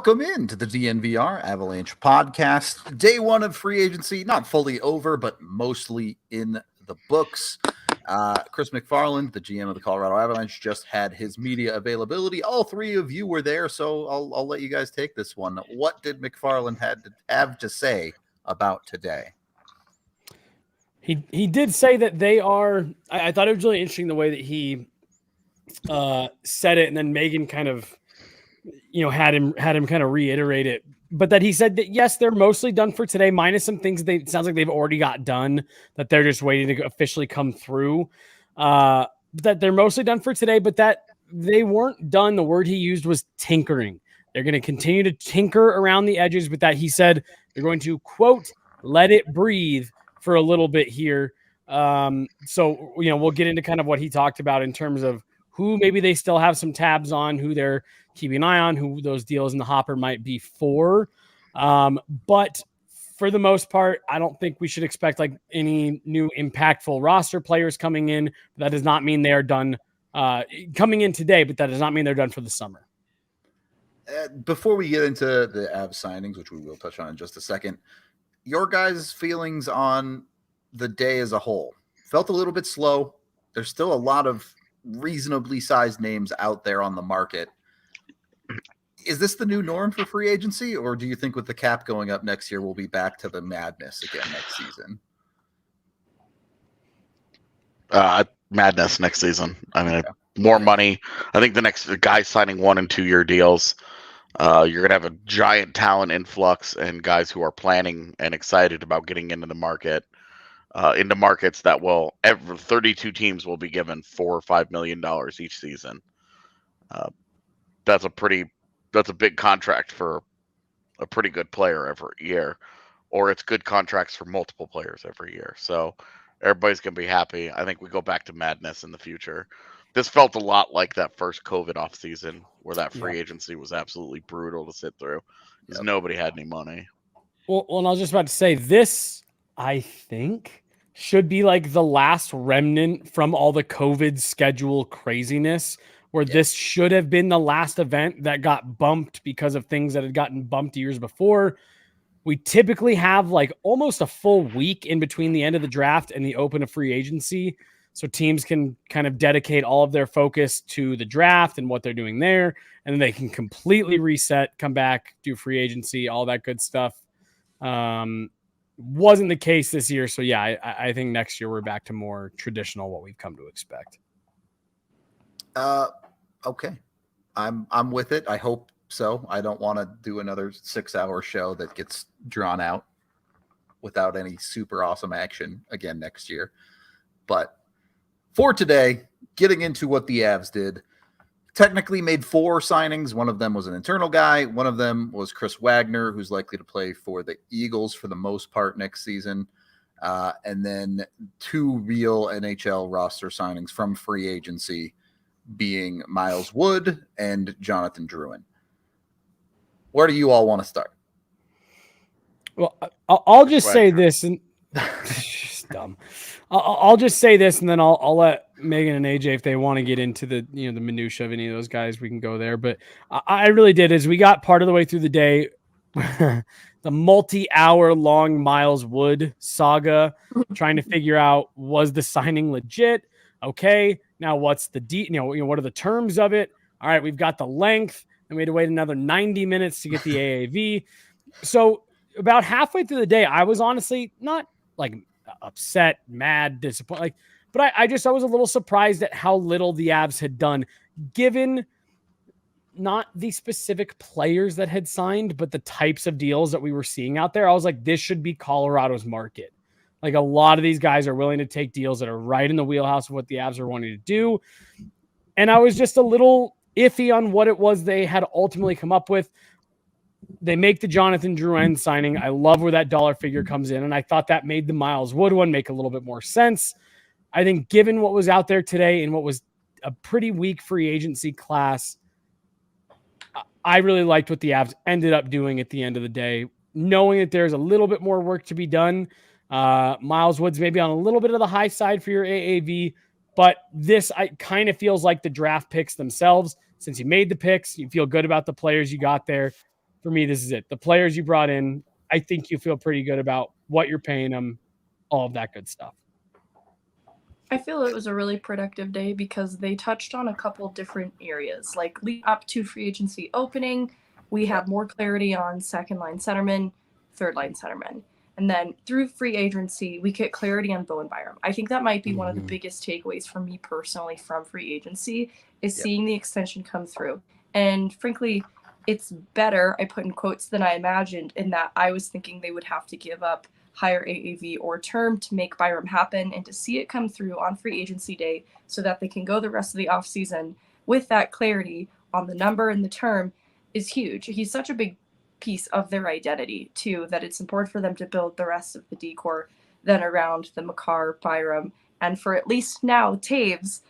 Welcome in to the DNVR Avalanche podcast. Day one of free agency, not fully over, but mostly in the books. Chris McFarland, the GM of the Colorado Avalanche, just had his media availability. All three of you were there, so I'll let you guys take this one. What did McFarland have to say about today? He did say that they are. I thought it was really interesting the way that he said it, and then Megan kind of, had him kind of reiterate it. But that he said that yes, they're mostly done for today, minus some things it sounds like they've already got done that they're just waiting to officially come through. That they're mostly done for today, but that they weren't done. The word he used was tinkering. They're going to continue to tinker around the edges, but that he said they're going to, quote, let it breathe for a little bit here. So, we'll get into kind of what he talked about in terms of who maybe they still have some tabs on, who they're keeping an eye on, who those deals in the hopper might be for. But for the most part, I don't think we should expect like any new impactful roster players coming in. That does not mean they are done coming in today, but that does not mean they're done for the summer. Before we get into the Avs signings, which we will touch on in just a second, your guys' feelings on the day as a whole. Felt a little bit slow. There's still a lot of reasonably sized names out there on the market. Is this the new norm for free agency, or do you think with the cap going up next year, we'll be back to the madness again next season? Madness next season. I mean, more money. I think the guys signing 1 and 2 year deals, you're going to have a giant talent influx and guys who are planning and excited about getting into the market, into markets that will 32 teams will be given $4 or $5 million each season. That's a big contract for a pretty good player every year, or it's good contracts for multiple players every year. So everybody's going to be happy. I think we go back to madness in the future. This felt a lot like that first COVID offseason where that free agency was absolutely brutal to sit through because nobody had any money. Well, and I was just about to say this, I think, should be like the last remnant from all the COVID schedule craziness where this should have been the last event that got bumped because of things that had gotten bumped years before. We typically have like almost a full week in between the end of the draft and the open of free agency. So teams can kind of dedicate all of their focus to the draft and what they're doing there. And then they can completely reset, come back, do free agency, all that good stuff. Wasn't the case this year. So yeah, I think next year we're back to more traditional, what we've come to expect. Okay. I'm with it. I hope so. I don't want to do another 6-hour show that gets drawn out without any super awesome action again next year. But for today, getting into what the Avs did, technically made 4 signings. One of them was an internal guy. One of them was Chris Wagner, who's likely to play for the Eagles for the most part next season. And then 2 real NHL roster signings from free agency, being Miles Wood and Jonathan Drouin. Where do you all want to start? Well, I'll just say this, and it's dumb. I'll just say this, and then I'll let Megan and AJ, if they want to get into the the minutia of any of those guys, we can go there. But I really did, as we got part of the way through the day, the multi-hour long Miles Wood saga, trying to figure out, was the signing legit? Okay, now what's the what are the terms of it? All right, we've got the length, and we had to wait another 90 minutes to get the AAV. So about halfway through the day, I was honestly not like upset, mad, disappointed, but I was a little surprised at how little the Avs had done, given not the specific players that had signed, but the types of deals that we were seeing out there. I was like, this should be Colorado's market. Like, a lot of these guys are willing to take deals that are right in the wheelhouse of what the Avs are wanting to do. And I was just a little iffy on what it was they had ultimately come up with. They make the Jonathan Drouin signing. I love where that dollar figure comes in. And I thought that made the Miles Wood one make a little bit more sense. I think given what was out there today and what was a pretty weak free agency class, I really liked what the Avs ended up doing at the end of the day, knowing that there's a little bit more work to be done. Miles Wood's maybe on a little bit of the high side for your AAV, but this kind of feels like the draft picks themselves. Since you made the picks, you feel good about the players you got there. for me, this is it. The players you brought in, I think you feel pretty good about what you're paying them, all of that good stuff. I feel it was a really productive day because they touched on a couple different areas. Like lead up to free agency opening, we had more clarity on second line centermen, third line centermen. And then through free agency, we get clarity on Bowen Byram. I think that might be one of the biggest takeaways for me personally from free agency is seeing the extension come through. And frankly, it's better, I put in quotes, than I imagined, in that I was thinking they would have to give up higher AAV or term to make Byram happen, and to see it come through on free agency day so that they can go the rest of the offseason with that clarity on the number and the term is huge. He's such a big piece of their identity too, that it's important for them to build the rest of the decor then around the Makar, Byram, and for at least now Taves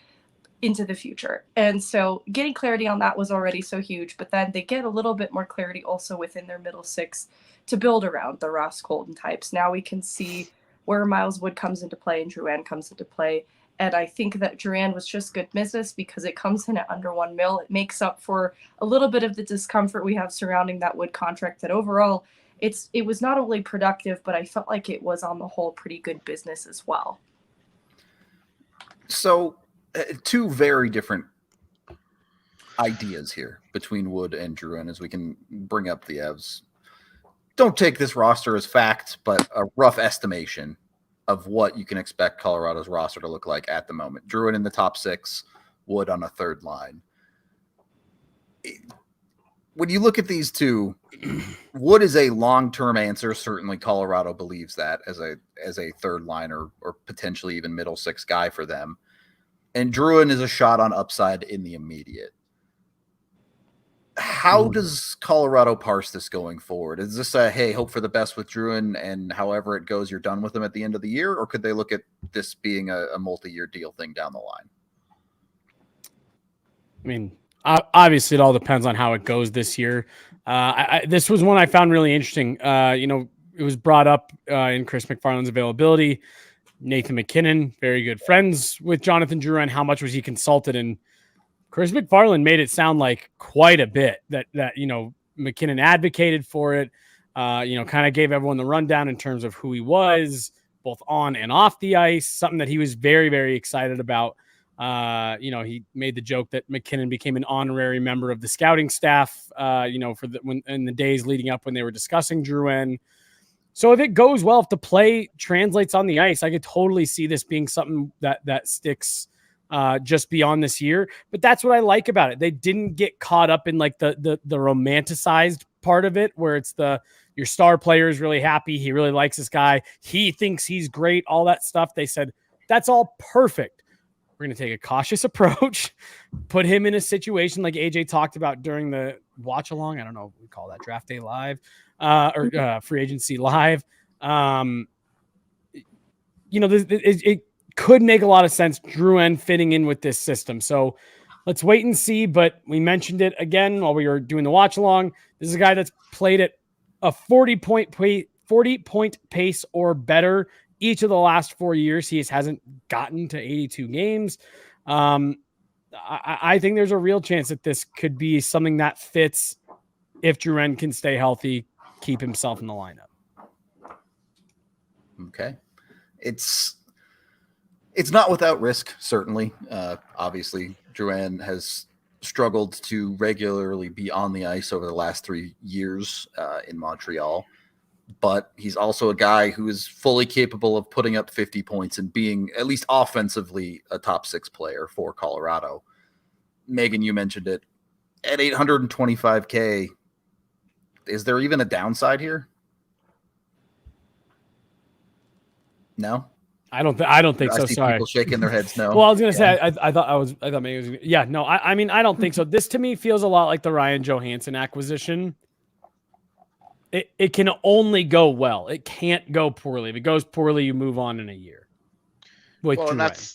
into the future. And so getting clarity on that was already so huge, but then they get a little bit more clarity also within their middle six to build around the Ross Colton types. Now we can see where Miles Wood comes into play and Drouin comes into play. And I think that Drouin was just good business because it comes in at under $1 million. It makes up for a little bit of the discomfort we have surrounding that Wood contract, that overall it was not only productive, but I felt like it was on the whole pretty good business as well. So two very different ideas here between Wood and Drouin, as we can bring up the Evs. Don't take this roster as fact, but a rough estimation of what you can expect Colorado's roster to look like at the moment. Drouin in the top six, Wood on a third line. When you look at these two, Wood is a long-term answer. Certainly Colorado believes that as a third liner or potentially even middle six guy for them. And Drouin is a shot on upside in the immediate. How does Colorado parse this going forward? Is this a, hey, hope for the best with Drouin, and however it goes, you're done with him at the end of the year? Or could they look at this being a multi-year deal thing down the line? I mean, obviously it all depends on how it goes this year. This was one I found really interesting. It was brought up in Chris McFarland's availability. Nathan McKinnon, very good friends with Jonathan Drouin. How much was he consulted? And Chris McFarland made it sound like quite a bit that McKinnon advocated for it, kind of gave everyone the rundown in terms of who he was, both on and off the ice, something that he was very, very excited about. He made the joke that McKinnon became an honorary member of the scouting staff, in the days leading up when they were discussing Drouin. So if it goes well, if the play translates on the ice, I could totally see this being something that sticks just beyond this year. But that's what I like about it. They didn't get caught up in like the romanticized part of it, where it's your star player is really happy. He really likes this guy. He thinks he's great, all that stuff. They said, that's all perfect. We're going to take a cautious approach, put him in a situation like AJ talked about during the watch along. I don't know if we call that draft day live or free agency live. It could make a lot of sense, Drouin fitting in with this system. So let's wait and see. But we mentioned it again while we were doing the watch along. This is a guy that's played at a 40-point pace or better each of the last 4 years. He hasn't gotten to 82 games. I think there's a real chance that this could be something that fits if Drouin can stay healthy, keep himself in the lineup. Okay. It's not without risk, certainly. Obviously, Drouin has struggled to regularly be on the ice over the last 3 years in Montreal. But he's also a guy who is fully capable of putting up 50 points and being, at least offensively, a top six player for Colorado. Megan, you mentioned it. At $825K, is there even a downside here? No? I don't think so. Sorry. People shaking their heads no. Well, I was going to say, I thought maybe it was, yeah, no, I mean, I don't think so. This to me feels a lot like the Ryan Johansson acquisition. It can only go well. It can't go poorly. If it goes poorly, you move on in a year. And that's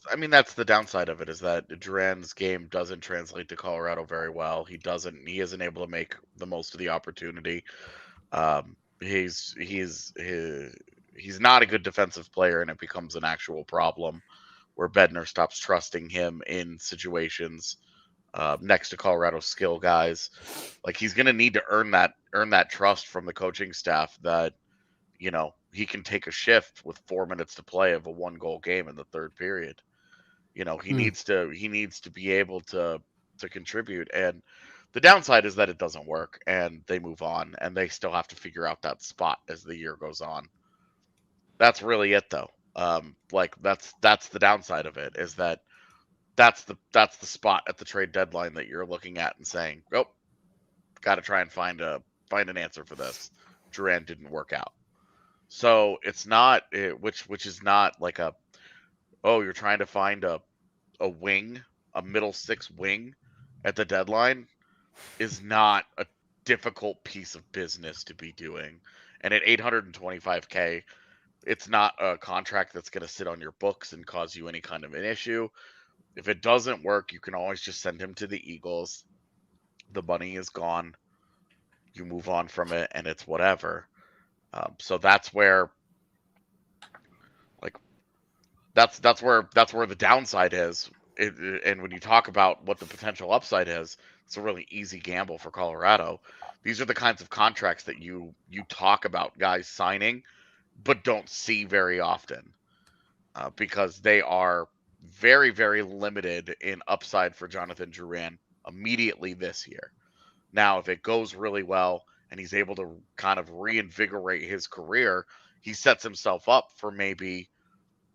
the downside of it, is that Drouin's game doesn't translate to Colorado very well. He isn't able to make the most of the opportunity. He's not a good defensive player, and it becomes an actual problem where Bednar stops trusting him in situations next to Colorado skill guys. Like, he's going to need to earn that earn that trust from the coaching staff that, you know, he can take a shift with 4 minutes to play of a 1-goal game in the third period. You know, he needs to be able to contribute. And the downside is that it doesn't work and they move on and they still have to figure out that spot as the year goes on. That's really it though. Like that's the downside of it, is that that's the spot at the trade deadline that you're looking at and saying, "Oh, got to try and find an answer for this." Drouin didn't work out. So it's not which is not like a, oh, you're trying to find a wing, a middle six wing at the deadline, is not a difficult piece of business to be doing. And at $825K, it's not a contract that's going to sit on your books and cause you any kind of an issue. If it doesn't work, you can always just send him to the Eagles. The money is gone. You move on from it, and it's whatever. So that's where, like, that's where the downside is. And when you talk about what the potential upside is, it's a really easy gamble for Colorado. These are the kinds of contracts that you talk about guys signing, but don't see very often, because they are very, very limited in upside for Jonathan Drouin immediately this year. Now, if it goes really well and he's able to kind of reinvigorate his career, he sets himself up for maybe,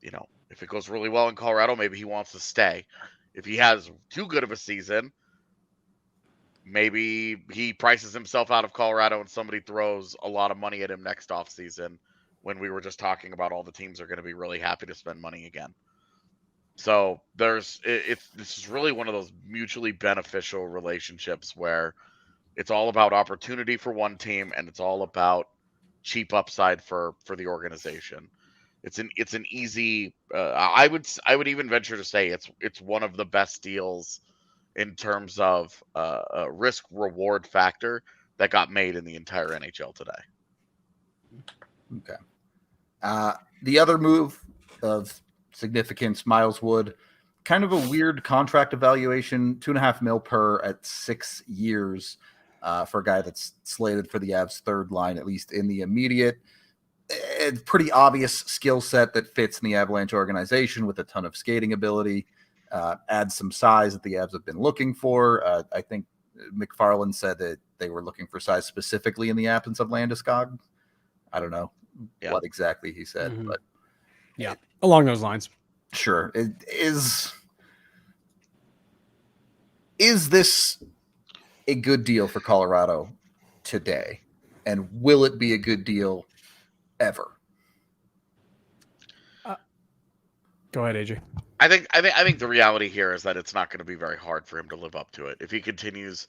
you know, if it goes really well in Colorado, maybe he wants to stay. If he has too good of a season, maybe he prices himself out of Colorado and somebody throws a lot of money at him next offseason, when we were just talking about all the teams are going to be really happy to spend money again. So this is really one of those mutually beneficial relationships where it's all about opportunity for one team and it's all about cheap upside for the organization. It's an easy. I would even venture to say it's one of the best deals in terms of risk reward factor that got made in the entire NHL today. Okay. The other move of significance, Miles Wood, kind of a weird contract evaluation, $2.5 million per at 6 years, for a guy that's slated for the Avs' third line, at least in the immediate. It's pretty obvious skill set that fits in the Avalanche organization with a ton of skating ability, adds some size that the Avs have been looking for. I think McFarland said that they were looking for size specifically in the absence of Landeskog. I don't know what exactly he said, but yeah, along those lines. Sure. Is this a good deal for Colorado today? And will it be a good deal ever? Go ahead, AJ. I think the reality here is that it's not going to be very hard for him to live up to it. If he continues,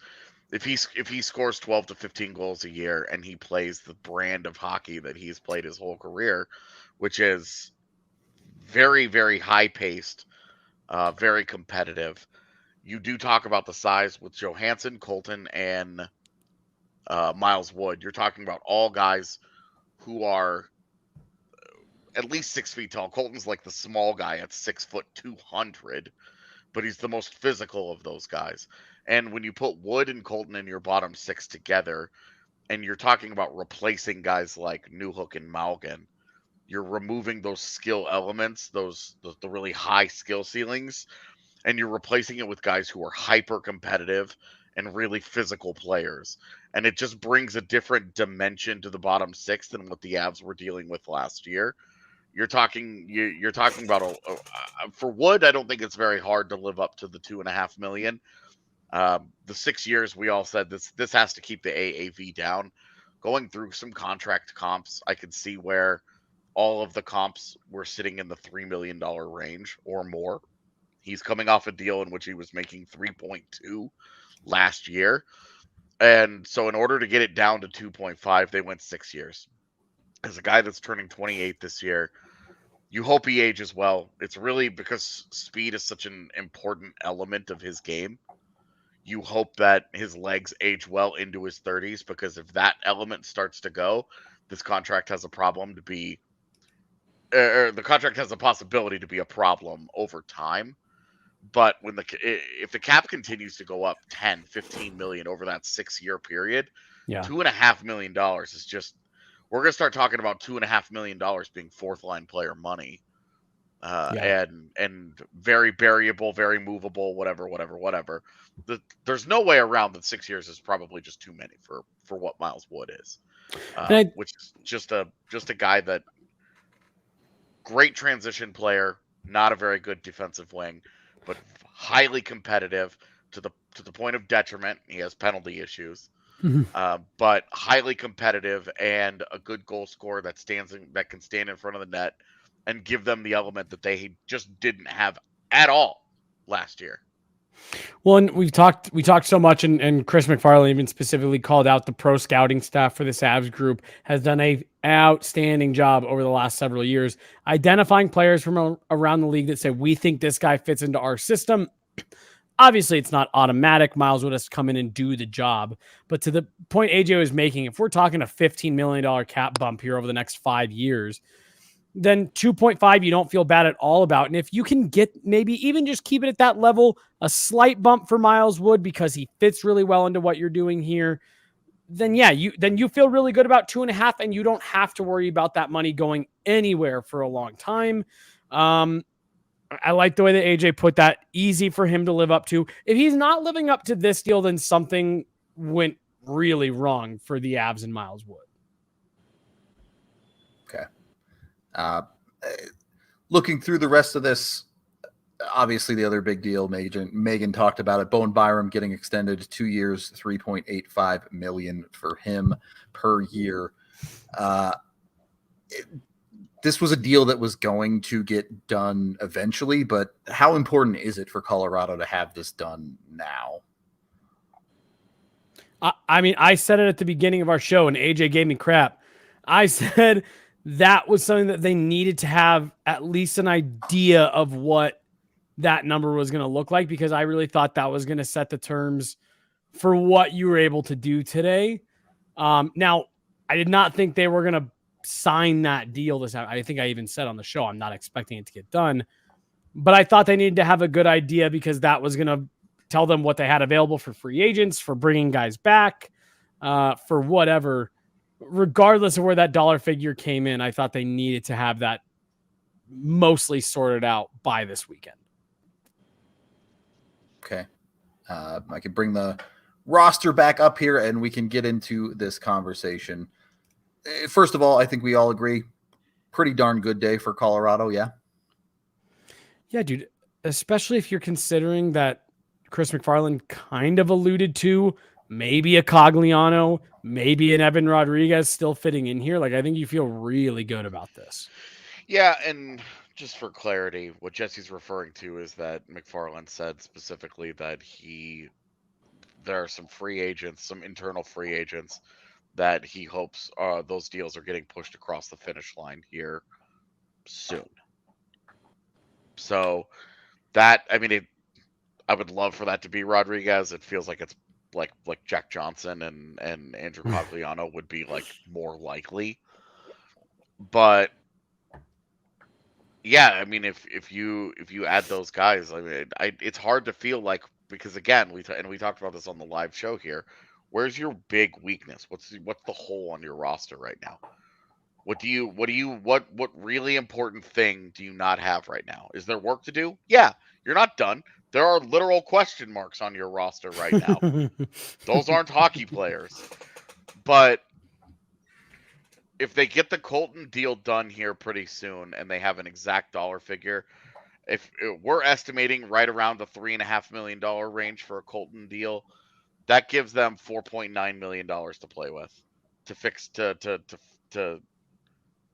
if he scores 12 to 15 goals a year and he plays the brand of hockey that he's played his whole career, which is very, very high paced, very competitive. You do talk about the size with Johansson, Colton, and Miles Wood. You're talking about all guys who are at least 6 feet tall. Colton's like the small guy at 6'200", but he's the most physical of those guys. And when you put Wood and Colton in your bottom six together, and you're talking about replacing guys like Newhook and Malgin, you're removing those skill elements, the really high skill ceilings, and you're replacing it with guys who are hyper competitive and really physical players. And it just brings a different dimension to the bottom six than what the Avs were dealing with last year. You're talking about for Wood, I don't think it's very hard to live up to the $2.5 million. The 6 years, we all said this has to keep the AAV down. Going through some contract comps, I could see where all of the comps were sitting in the $3 million range or more. He's coming off a deal in which he was making 3.2 last year. And so in order to get it down to 2.5, they went 6 years. As a guy that's turning 28 this year, you hope he ages well. It's really because speed is such an important element of his game. You hope that his legs age well into his 30s, because if that element starts to go, this contract has a problem to be, or the contract has a possibility to be a problem over time. But if the cap continues to go up 10, 15 million over that 6-year period, Yeah. $2.5 million is just, we're going to start talking about $2.5 million being fourth line player money. And very variable, very movable, whatever. There's no way around that 6 years is probably just too many for what Miles Wood is, which is just a guy that great transition player, not a very good defensive wing, but highly competitive to the point of detriment. He has penalty issues, but highly competitive and a good goal scorer that can stand in front of the net and give them the element that they just didn't have at all last year. Well, and we talked so much, and Chris McFarland even specifically called out the pro scouting staff for this Avs group has done a outstanding job over the last several years, identifying players from around the league that say, we think this guy fits into our system. Obviously, it's not automatic. Miles would have to come in and do the job. But to the point AJ was making, if we're talking a $15 million cap bump here over the next 5 years, then 2.5 you don't feel bad at all about. And if you can get maybe even just keep it at that level, a slight bump for Miles Wood because he fits really well into what you're doing here, then yeah, you feel really good about 2.5, and you don't have to worry about that money going anywhere for a long time. I like the way that AJ put that. Easy for him to live up to. If he's not living up to this deal, then something went really wrong for the Avs and Miles Wood. Okay. Looking through the rest of this, obviously the other big deal, Megan talked about it, Bowen Byram getting extended 2 years, $3.85 million for him per year. This was a deal that was going to get done eventually, but how important is it for Colorado to have this done now? I mean, I said it at the beginning of our show, and AJ gave me crap. I said that was something that they needed to have at least an idea of what that number was going to look like, because I really thought that was going to set the terms for what you were able to do today. Now, I did not think they were going to sign that deal this time. I think I even said on the show, I'm not expecting it to get done, but I thought they needed to have a good idea, because that was going to tell them what they had available for free agents, for bringing guys back, for whatever. Regardless of where that dollar figure came in, I thought they needed to have that mostly sorted out by this weekend. Okay. I can bring the roster back up here and we can get into this conversation. First of all, I think we all agree, pretty darn good day for Colorado. Yeah. Yeah, dude, especially if you're considering that Chris McFarland kind of alluded to maybe a Cogliano, maybe an Evan Rodriguez still fitting in here. Like, I think you feel really good about this. Yeah, and just for clarity, what Jesse's referring to is that McFarland said specifically that there are some free agents, some internal free agents that he hopes those deals are getting pushed across the finish line here soon. So that, I mean, I would love for that to be Rodriguez. It feels like it's like Jack Johnson and Andrew Cogliano would be like more likely. But yeah, I mean, if you add those guys, I mean, it's hard to feel like, because again, we talked about this on the live show here. Where's your big weakness? What's the hole on your roster right now? What really important thing do you not have right now? Is there work to do? Yeah, you're not done. There are literal question marks on your roster right now. Those aren't hockey players. But if they get the Colton deal done here pretty soon and they have an exact dollar figure, if we're estimating right around the $3.5 million range for a Colton deal, that gives them $4.9 million to play with, to fix to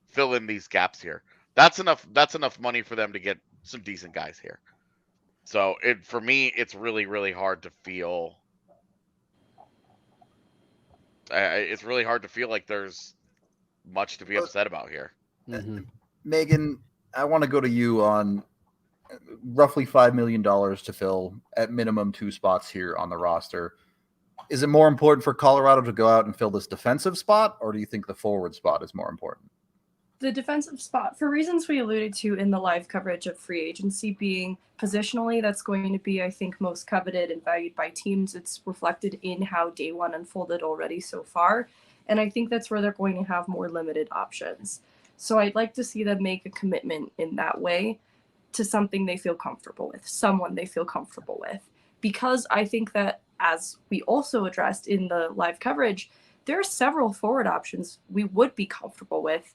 fill in these gaps here. That's enough money for them to get some decent guys here. So for me, it's really, really hard to feel. It's really hard to feel like there's much to be upset about here. Mm-hmm. Megan, I want to go to you on roughly $5 million to fill at minimum 2 spots here on the roster. Is it more important for Colorado to go out and fill this defensive spot, or do you think the forward spot is more important? The defensive spot, for reasons we alluded to in the live coverage of free agency, being positionally, that's going to be, I think, most coveted and valued by teams. It's reflected in how day one unfolded already so far. And I think that's where they're going to have more limited options. So I'd like to see them make a commitment in that way to something they feel comfortable with, someone they feel comfortable with. Because I think that, as we also addressed in the live coverage, there are several forward options we would be comfortable with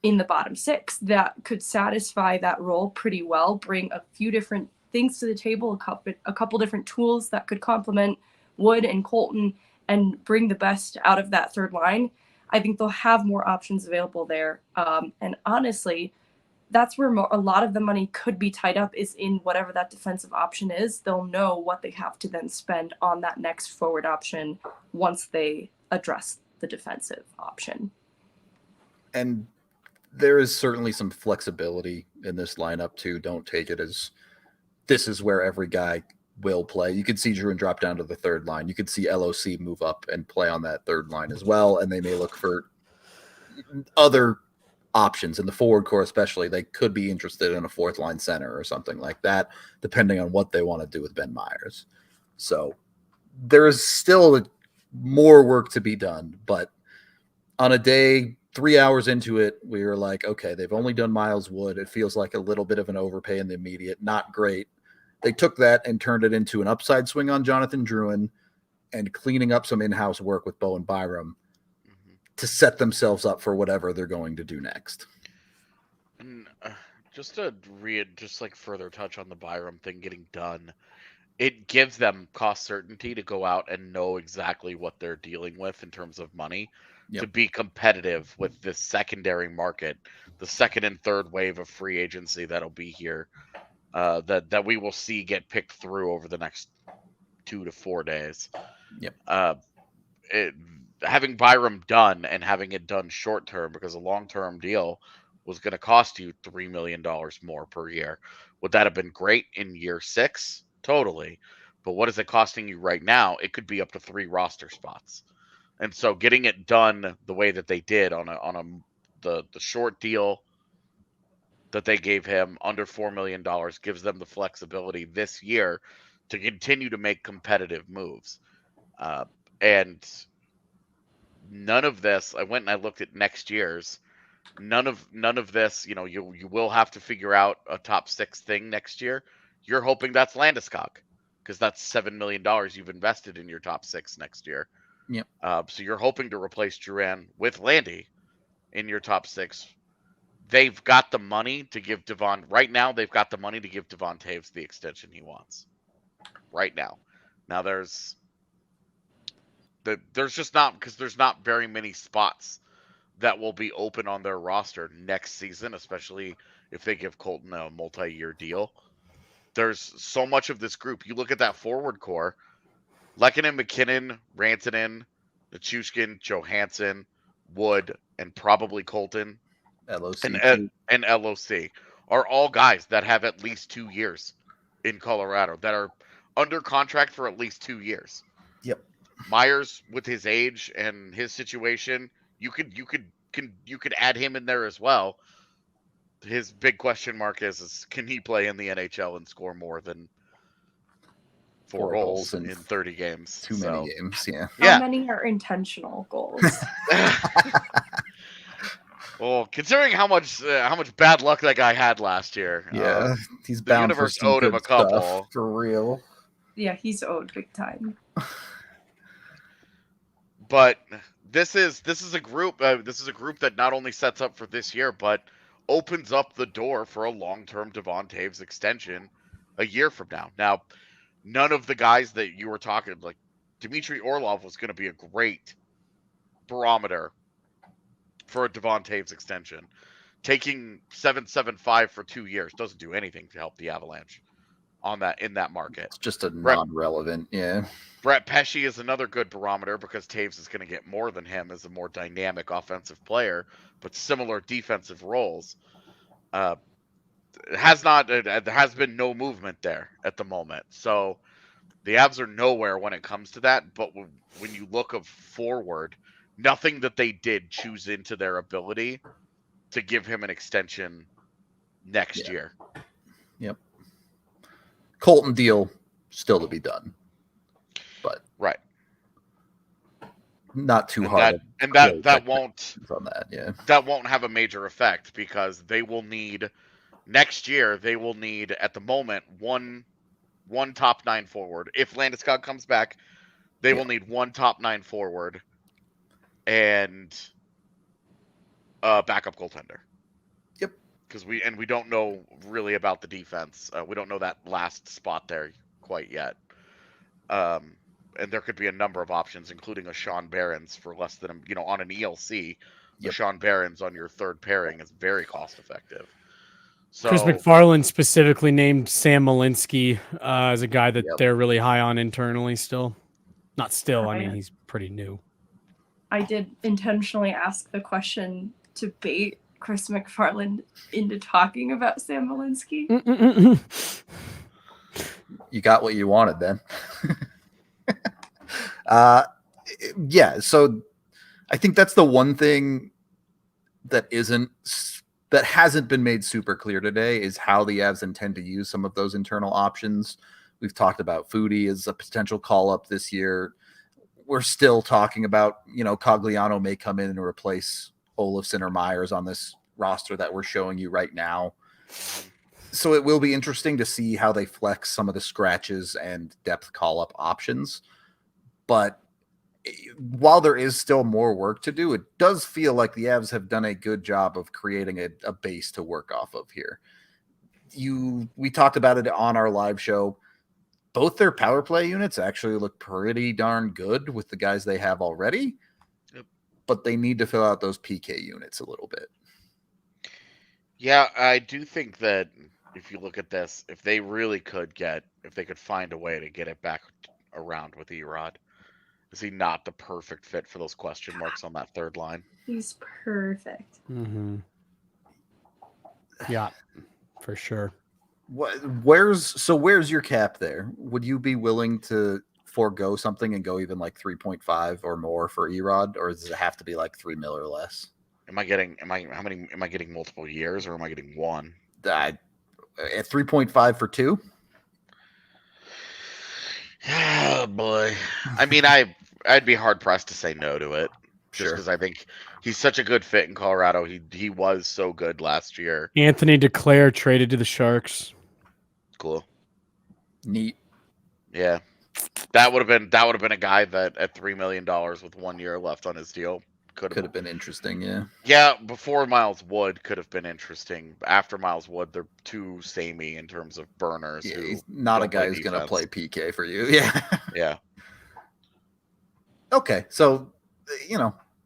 in the bottom six that could satisfy that role pretty well, bring a few different things to the table, a couple different tools that could complement Wood and Colton and bring the best out of that third line. I think they'll have more options available there. And honestly, that's where a lot of the money could be tied up, is in whatever that defensive option is. They'll know what they have to then spend on that next forward option once they address the defensive option. And there is certainly some flexibility in this lineup too. Don't take it as this is where every guy will play. You could see Drouin drop down to the third line. You could see LOC move up and play on that third line as well. And they may look for other options in the forward core, especially. They could be interested in a fourth line center or something like that, depending on what they want to do with Ben Myers. So there is still more work to be done, but on a day 3 hours into it, we were like, okay, they've only done Miles Wood. It feels like a little bit of an overpay in the immediate. Not great. They took that and turned it into an upside swing on Jonathan Drouin and cleaning up some in-house work with Bowen Byram to set themselves up for whatever they're going to do next. And just to further touch on the Byram thing getting done, it gives them cost certainty to go out and know exactly what they're dealing with in terms of money. Yep. To be competitive with this secondary market, the second and third wave of free agency that'll be here, that we will see get picked through over the next 2 to 4 days. Yep. Having Byram done and having it done short term, because a long term deal was going to cost you $3 million more per year. Would that have been great in year 6? Totally. But what is it costing you right now? It could be up to 3 roster spots. And so getting it done the way that they did on the short deal that they gave him, under $4 million, gives them the flexibility this year to continue to make competitive moves. And none of this, I went and I looked at next year's. None of this, you will have to figure out a top 6 thing next year. You're hoping that's Landeskog, because that's $7 million you've invested in your top 6 next year. Yep. So you're hoping to replace Drouin with Landy in your top 6. They've got the money to give Devon right now. They've got the money to give Devon Taves the extension he wants right now. Now there's just not, because there's not very many spots that will be open on their roster next season, especially if they give Colton a multi-year deal. There's so much of this group. You look at that forward core: Lehkonen, McKinnon, Rantanen, Nichushkin, Johansson, Wood, and probably Colton, LOC and LOC are all guys that have at least 2 years in Colorado, that are under contract for at least 2 years. Yep. Myers, with his age and his situation, you could add him in there as well. His big question mark is can he play in the NHL and score more than 4 goals in 30 games? Too many games, yeah. How many are intentional goals? Well, considering how much bad luck that guy had last year, he's the bound universe for some owed him good a couple stuff, for real. Yeah, he's owed big time. But this is a group that not only sets up for this year, but opens up the door for a long-term Devon Taves extension a year from now. Now, none of the guys that you were talking, like Dmitry Orlov, was going to be a great barometer for a Devon Taves extension. Taking 7.75 for 2 years doesn't do anything to help the Avalanche in that market. It's just a non-relevant, Brett Pesce is another good barometer, because Taves is going to get more than him as a more dynamic offensive player, but similar defensive roles. There has been no movement there at the moment. So the Avs are nowhere when it comes to that. But when you look forward, nothing that they did chews into their ability to give him an extension next year. Yep. Colton deal still to be done, but right, not too and hard. That won't on that. Yeah, that won't have a major effect because they will need next year. They will need at the moment one top 9 forward. If Landeskog comes back, they will need one top 9 forward and a backup goaltender. Yep. Because we don't know really about the defense. We don't know that last spot there quite yet. And there could be a number of options, including a Sean Behrens for less than on an ELC. A Sean Behrens on your third pairing is very cost effective. So Chris McFarland specifically named Sam Malinsky as a guy that they're really high on internally still. Not still, I mean, he's pretty new. I did intentionally ask the question to bait Chris McFarland into talking about Sam Malinsky. You got what you wanted then. Yeah, so I think that's the one thing that hasn't been made super clear today is how the Avs intend to use some of those internal options. We've talked about Foodie as a potential call up this year. We're still talking about, Cogliano may come in and replace Olofsson or Myers on this roster that we're showing you right now. So it will be interesting to see how they flex some of the scratches and depth call up options. But while there is still more work to do, it does feel like the Avs have done a good job of creating a base to work off of here. We talked about it on our live show. Both their power play units actually look pretty darn good with the guys they have already, but they need to fill out those PK units a little bit. Yeah, I do think that if you look at this, if they could find a way to get it back around with Erod, is he not the perfect fit for those question marks on that third line? He's perfect. Mm-hmm. Yeah, for sure. Where's your cap there? Would you be willing to forego something and go even like 3.5 or more for Erod, or does it have to be like 3 mil or less? Am I getting multiple years, or am I getting one? At 3.5 for 2? Oh boy. I mean, I'd be hard pressed to say no to it. Just because I think he's such a good fit in Colorado. He was so good last year. Anthony Declare traded to the Sharks. Cool. Neat. Yeah. That would have been a guy that at $3 million with 1 year left on his deal could have been interesting, yeah. Yeah, before Miles Wood could have been interesting. After Miles Wood, they're too samey in terms of burners. Yeah, he's not a guy who's going to play PK for you. Yeah. Yeah. Okay, so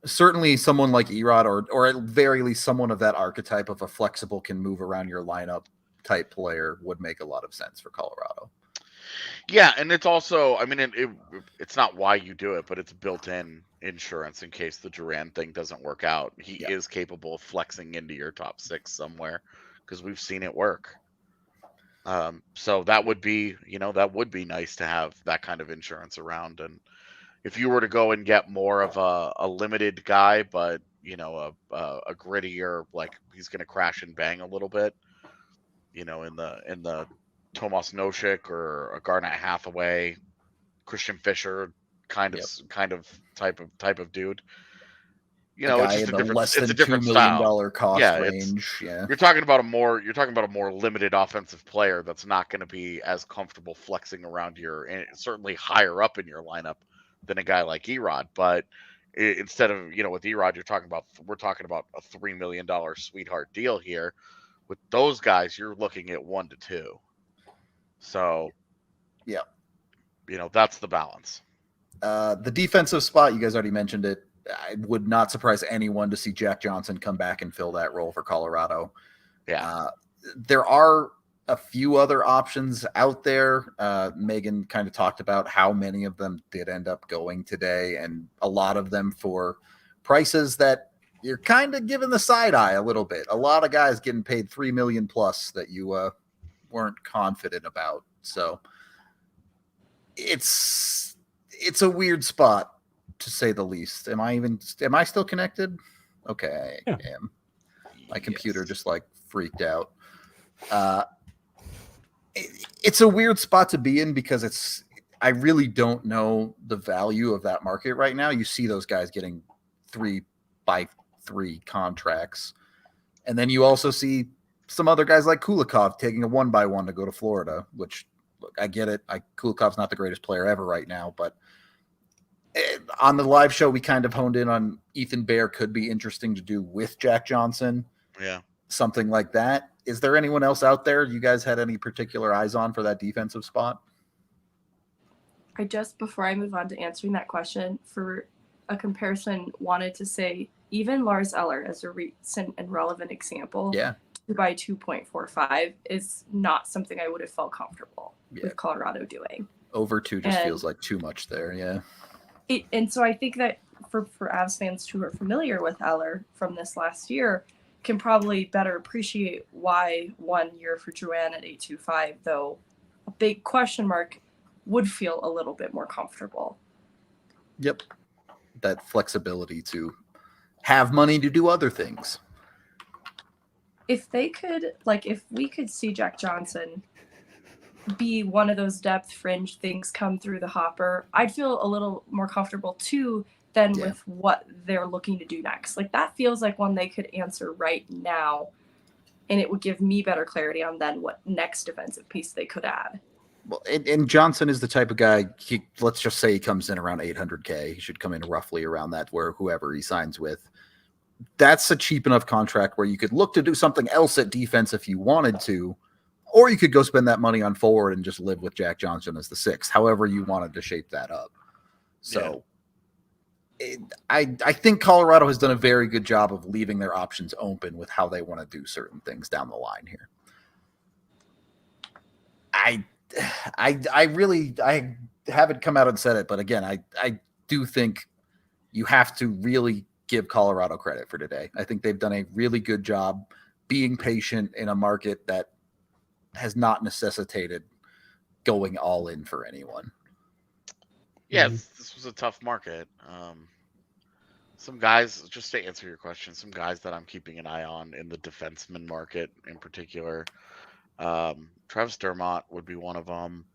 certainly someone like Erod, or at very least someone of that archetype of a flexible, can move around your lineup type player would make a lot of sense for Colorado. Yeah, and it's also, I mean, it's not why you do it, but it's built-in insurance in case the Drouin thing doesn't work out. He is capable of flexing into your top 6 somewhere because we've seen it work. So that would be nice to have that kind of insurance around. And if you were to go and get more of a limited guy, but a grittier, like he's going to crash and bang a little bit, in the Tomas Nosek or a Garnet Hathaway, Christian Fisher kind of type of dude. It's just a different $2 million style. cost range. Yeah, you're talking about a more limited offensive player that's not going to be as comfortable flexing around certainly higher up in your lineup than a guy like Erod. But instead of with Erod, we're talking about a $3 million sweetheart deal here. With those guys, you're looking at 1 to 2. So, that's the balance. The defensive spot, you guys already mentioned it. I would not surprise anyone to see Jack Johnson come back and fill that role for Colorado. Yeah. There are a few other options out there. Megan kind of talked about how many of them did end up going today, and a lot of them for prices that you're kind of giving the side eye a little bit. A lot of guys getting paid $3 million plus that you weren't confident about. So it's a weird spot, to say the least. Am I still connected? Okay, I am. My computer Yes. just like freaked out. It's a weird spot to be in because I really don't know the value of that market right now. You see those guys getting 3x3 contracts. And then you also see some other guys like Kulikov taking a 1x1 to go to Florida, which, look, I get it. Kulikov's not the greatest player ever right now, but on the live show, we kind of honed in on Ethan Bear could be interesting to do with Jack Johnson. Yeah. Something like that. Is there anyone else out there you guys had any particular eyes on for that defensive spot? I just, before I move on to answering that question, for a comparison, wanted to say even Lars Eller as a recent and relevant example, 2 by 2.45 is not something I would have felt comfortable with Colorado doing. Over 2 just feels like too much there, and so I think that for Avs fans who are familiar with Eller from this last year can probably better appreciate why 1 year for Drouin at 8.25, though a big question mark, would feel a little bit more comfortable. Yep. That flexibility to have money to do other things. If they could, if we could see Jack Johnson be one of those depth fringe things come through the hopper, I'd feel a little more comfortable too than with what they're looking to do next. That feels like one they could answer right now, and it would give me better clarity on then what next defensive piece they could add. Well, and Johnson is the type of guy, let's just say he comes in around $800K. He should come in roughly around that where whoever he signs with. That's a cheap enough contract where you could look to do something else at defense if you wanted to, or you could go spend that money on forward and just live with Jack Johnson as the 6th, however you wanted to shape that up. So I think Colorado has done a very good job of leaving their options open with how they want to do certain things down the line here. I haven't come out and said it, but again, I do think you have to really give Colorado credit for today. I think they've done a really good job being patient in a market that has not necessitated going all in for anyone. Yeah, this was a tough market. Some guys, just to answer your question, some guys that I'm keeping an eye on in the defenseman market in particular. Travis Dermott would be one of them.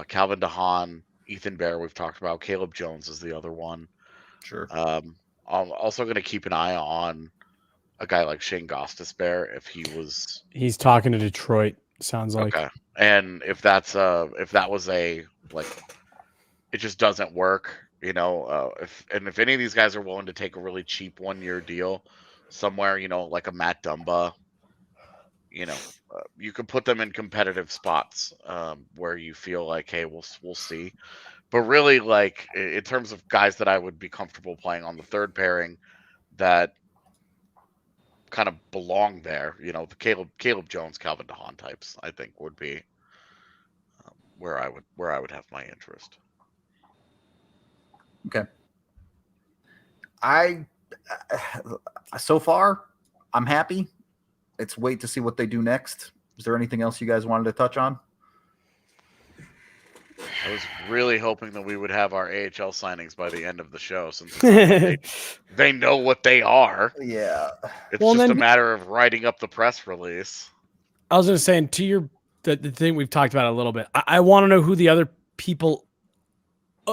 Calvin DeHaan, Ethan Bear, we've talked about. Caleb Jones is the other one. Sure. I'm also going to keep an eye on a guy like Shane Gostisbehere if he was. He's talking to Detroit. Sounds like. Okay, and if that was a it just doesn't work. If any of these guys are willing to take a really cheap 1-year deal somewhere, like a Matt Dumba, you can put them in competitive spots where you feel like, hey, we'll see. But really, in terms of guys that I would be comfortable playing on the third pairing that kind of belong there, the Caleb Jones, Calvin DeHaan types, I think would be where I would have my interest. Okay. So far, I'm happy. Let's wait to see what they do next. Is there anything else you guys wanted to touch on? I was really hoping that we would have our AHL signings by the end of the show, since they know what they are. Yeah. It's just a matter of writing up the press release. I was going to say, and to the thing we've talked about a little bit, I want to know who the other people,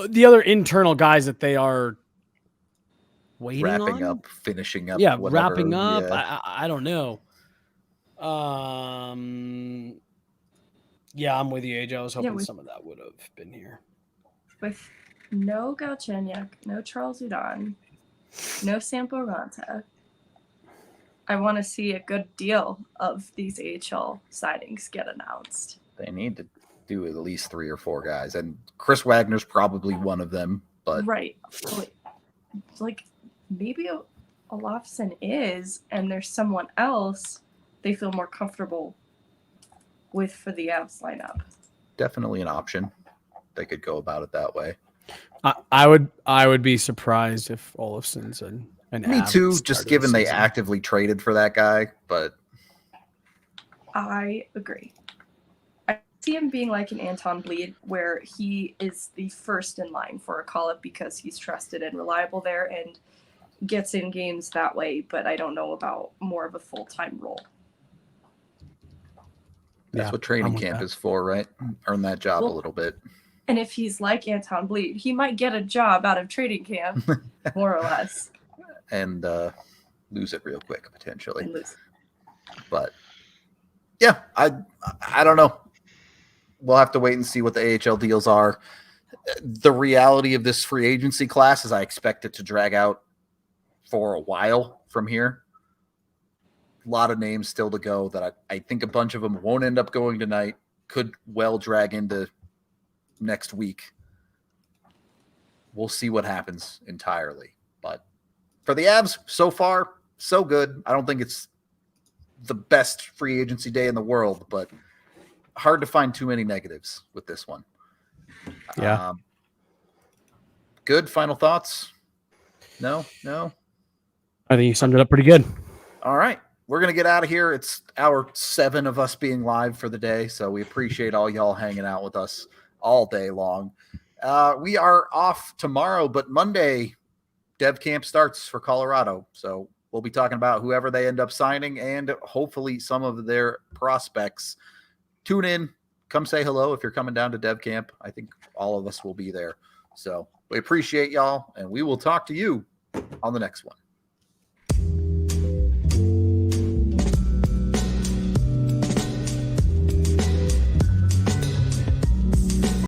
the other internal guys that they are wrapping up, finishing up. Yeah, whatever. Wrapping up. Yeah. I don't know. Yeah, I'm with you, AJ. I was hoping some of that would have been here. With no Galchenyuk, no Charles Hudon, no Sampo Ranta, I want to see a good deal of these AHL signings get announced. They need to do at least 3 or 4 guys, and Chris Wagner's probably one of them. But right, maybe Olofsson is, and there's someone else they feel more comfortable with for the Avs lineup. Definitely an option. They could go about it that way. I would be surprised if Olofsson's an Me too, just given they actively traded for that guy, but I agree. I see him being like an Anton Bleed, where he is the first in line for a call-up because he's trusted and reliable there, and gets in games that way, but I don't know about more of a full-time role. That's what training camp is for, right? Earn that job a little bit. And if he's like Anton Bleed, he might get a job out of training camp, more or less. And lose it real quick, potentially. And lose. But, yeah, I don't know. We'll have to wait and see what the AHL deals are. The reality of this free agency class is I expect it to drag out for a while from here. A lot of names still to go that I think a bunch of them won't end up going tonight, could well drag into next week. We'll see what happens entirely. But for the Avs, so far, so good. I don't think it's the best free agency day in the world, but hard to find too many negatives with this one. Yeah. Good final thoughts? No. I think you summed it up pretty good. All right. We're going to get out of here. It's hour 7 of us being live for the day, so we appreciate all y'all hanging out with us all day long. We are off tomorrow, but Monday, dev camp starts for Colorado. So we'll be talking about whoever they end up signing and hopefully some of their prospects. Tune in. Come say hello if you're coming down to dev camp. I think all of us will be there. So we appreciate y'all, and we will talk to you on the next one.